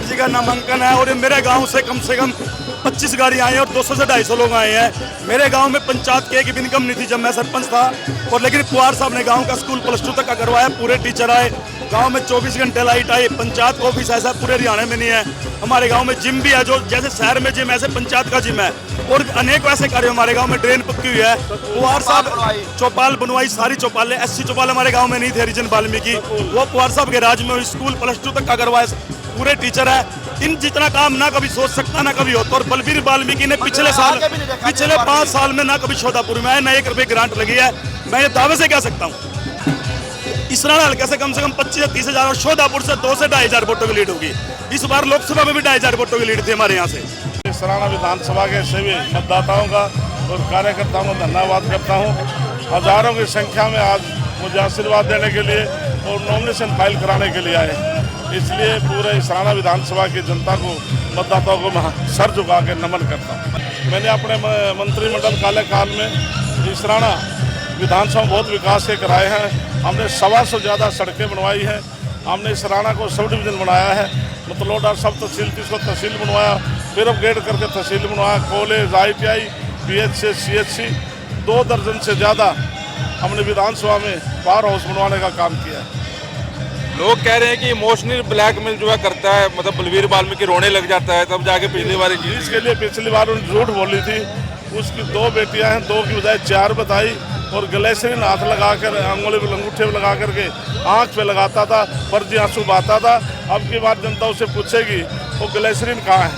कुमार जी का नामांकन है और ये मेरे गांव से कम 25 गाड़ी आए हैं और 200 से 250 लोग आए हैं। मेरे गांव में पंचायत की एक भी इनकम नहीं थी जब मैं सरपंच था, और लेकिन पुआर साहब ने गांव का स्कूल +2 तक का करवाया। पूरे टीचर आए, गांव में 24 घंटे लाइट आई। पंचायत का ऑफिस ऐसा पूरे हरियाणा में नहीं है। हमारे गांव में जिम भी है, जो जैसे शहर में जिम ऐसे पंचायत का जिम है, और अनेक वैसे कार्य हमारे गांव में। ड्रेन पक्की हुई है, पुआर साहब चौपाल बनवाई, सारी चौपालें 80 चौपाल हमारे गांव में नहीं थे हरिजन वाल्मीकि, वो पुआर साहब के राज में स्कूल +2 तक का करवाया। पूरे टीचर है। इन जितना काम ना कभी सोच सकता ना कभी होता। और बलबीर वाल्मीकि ने पिछले 5 साल में ना कभी शोधापुर में आया, ना 1 रुपये ग्रांट लगी है। मैं ये दावे से कह सकता हूँ। इसराना हल्के से कम 25 से 30 हजार और शोधापुर से 2 से 2.5 हजार वोटों की लीड होगी। इस बार लोकसभा में भी 2.5 हजार वोटों की लीड थी हमारे यहाँ से। इसराना विधानसभा के सभी मतदाताओं का और कार्यकर्ताओं का धन्यवाद करता हूँ। हजारों की संख्या में आज मुझे आशीर्वाद देने के लिए और नॉमिनेशन फाइल कराने के लिए आए। इसलिए पूरे इसराना विधानसभा की जनता को, मतदाताओं को मैं सर झुका के नमन करता हूँ। मैंने अपने मंत्रिमंडल कार्यकाल में इसराना विधानसभा बहुत विकास के कराए हैं। हमने 125 से ज़्यादा सड़कें बनवाई हैं। हमने इसराना को सब डिवीज़न बनाया है। मतलोडा सब तहसील थी, उसको तहसील बनवाया, फिर अपग्रेड करके तहसील बनवाया। कॉलेज, ITI, PHC, CHC 2 दर्जन से ज़्यादा हमने विधानसभा में पावर हाउस बनवाने का काम किया है। लोग कह रहे हैं कि इमोशनल ब्लैकमेल जो है करता है, मतलब बलबीर वाल्मीकि रोने लग जाता है तब जाके पिछली बार इसके लिए पिछली बार उन्होंने झूठ बोली थी। उसकी 2 बेटियां हैं, 2 की बजाय 4 बताई, और ग्लेसरीन हाथ लगाकर, अंगुली पे, अंगूठे पे लगा करके आँख पे लगाता था, फर्जी आंसू बहाता था। अब की बार जनता उससे पूछेगी वो ग्लेसरीन कहाँ है।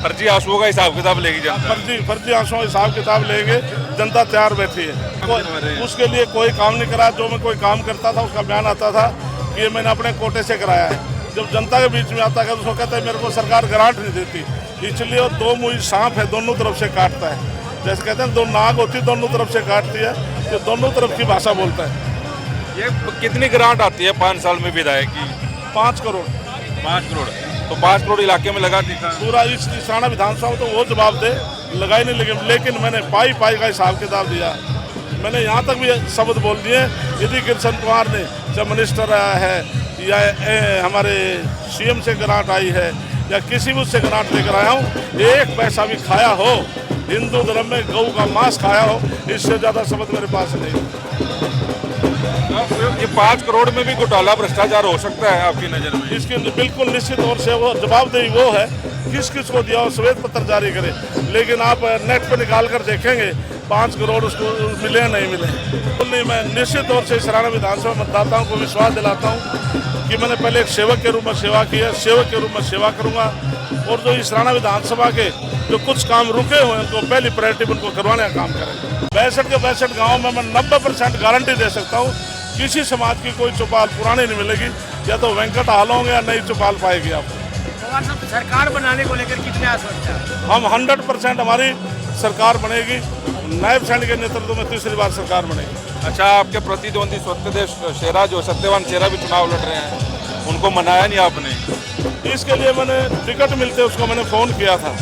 फर्जी आंसुओं का हिसाब किताब लेगी जनता। फर्जी आंसुओं का हिसाब किताब लेंगे, जनता तैयार बैठी है। उसके लिए कोई काम नहीं करा। जो मैं कोई काम करता था उसका बयान आता था कि ये मैंने अपने कोटे से कराया है। जब जनता के बीच में आता है तो उसको कहता है मेरे को सरकार ग्रांट नहीं देती। इसलिए वो 2 मुँह सांप है, दोनों तरफ से काटता है। जैसे कहते हैं 2 नाक होती, दोनों तरफ से काटती है, तो दोनों तरफ की भाषा बोलता है। ये कितनी ग्रांट आती है 5 साल में विधायक की? 5 करोड़। 5 करोड़ तो 5 करोड़ इलाके में लगा दी। पूरा इस इसराना विधानसभा तो वो जवाब दे, लगाई नहीं लगी। लेकिन मैंने पाई का हिसाब किताब दिया। मैंने यहाँ तक भी शब्द बोल दिए, यदि कृष्ण कुमार ने जब मिनिस्टर आया है या हमारे CM से ग्रांट आई है या किसी भी उससे ग्रांट लेकर आया हूँ, 1 पैसा भी खाया हो, हिंदू धर्म में गऊ का मांस खाया हो, इससे ज़्यादा शब्द मेरे पास नहीं। ये 5 करोड़ में भी घोटाला भ्रष्टाचार हो सकता है आपकी नज़र में? इसकी बिल्कुल निश्चित तौर से वो जवाबदेही वो है, किस किस को दिया, श्वेत पत्र जारी करे। लेकिन आप नेट पर निकाल कर देखेंगे 5 करोड़ उसको मिले नहीं मिले। नहीं, मैं निश्चित तौर से इसराना विधानसभा मतदाताओं को विश्वास दिलाता हूँ कि मैंने पहले एक सेवक के रूप में सेवा की है, सेवक के रूप में सेवा करूँगा। और जो इसराना विधानसभा के जो कुछ काम रुके हुए हैं उनको पहली प्रायोरिटी उनको करवाने का काम करें। 62 के 62 गाँव में मैं 90% गारंटी दे सकता हूँ किसी समाज की कोई चौपाल पुरानी नहीं मिलेगी। या तो वेंकट हाल होंगे या नई चौपाल पाएगी आप। सरकार बनाने को लेकर कितने आश्वस्त हैं? हम 100% हमारी सरकार बनेगी। नायब सैनिक के नेतृत्व में 3री बार सरकार बनेगी। अच्छा, आपके प्रतिद्वंदी सत्यदेव शेरा जो सत्यवान शेरा भी चुनाव लड़ रहे हैं, उनको मनाया नहीं आपने? इसके लिए मैंने टिकट मिलते उसको मैंने फ़ोन किया था,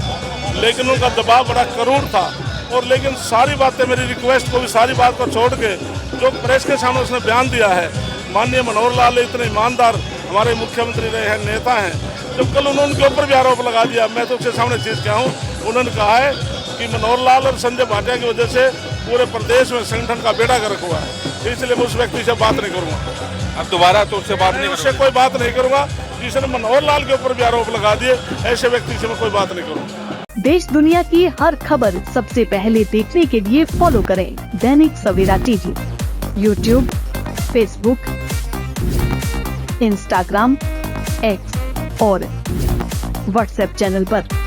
लेकिन उनका दबाव बड़ा करूर था। और लेकिन सारी बातें, मेरी रिक्वेस्ट को भी, सारी बात को छोड़ के जो प्रेस के सामने उसने बयान दिया है, माननीय मनोहर लाल इतने ईमानदार हमारे मुख्यमंत्री रहे हैं, नेता हैं, जब कल उन्होंने उनके ऊपर भी आरोप लगा दिया, मैं तो उसके सामने चीज़ क्या हूँ। उन्होंने कहा है कि मनोहर लाल और संजय भाटिया की वजह से पूरे प्रदेश में संगठन का बेड़ा गर्क हुआ है, इसलिए मैं उस व्यक्ति से बात नहीं करूँगा। अब दोबारा तो उससे बात नहीं, उससे कोई बात नहीं करूँगा जिसने मनोहर लाल के ऊपर भी आरोप लगा दिए। ऐसे व्यक्ति से मैं कोई बात नहीं करूँगा। देश दुनिया की हर खबर सबसे पहले देखने के लिए फॉलो करें Dainik Savera TV, YouTube, Facebook, Instagram, X और WhatsApp चैनल पर।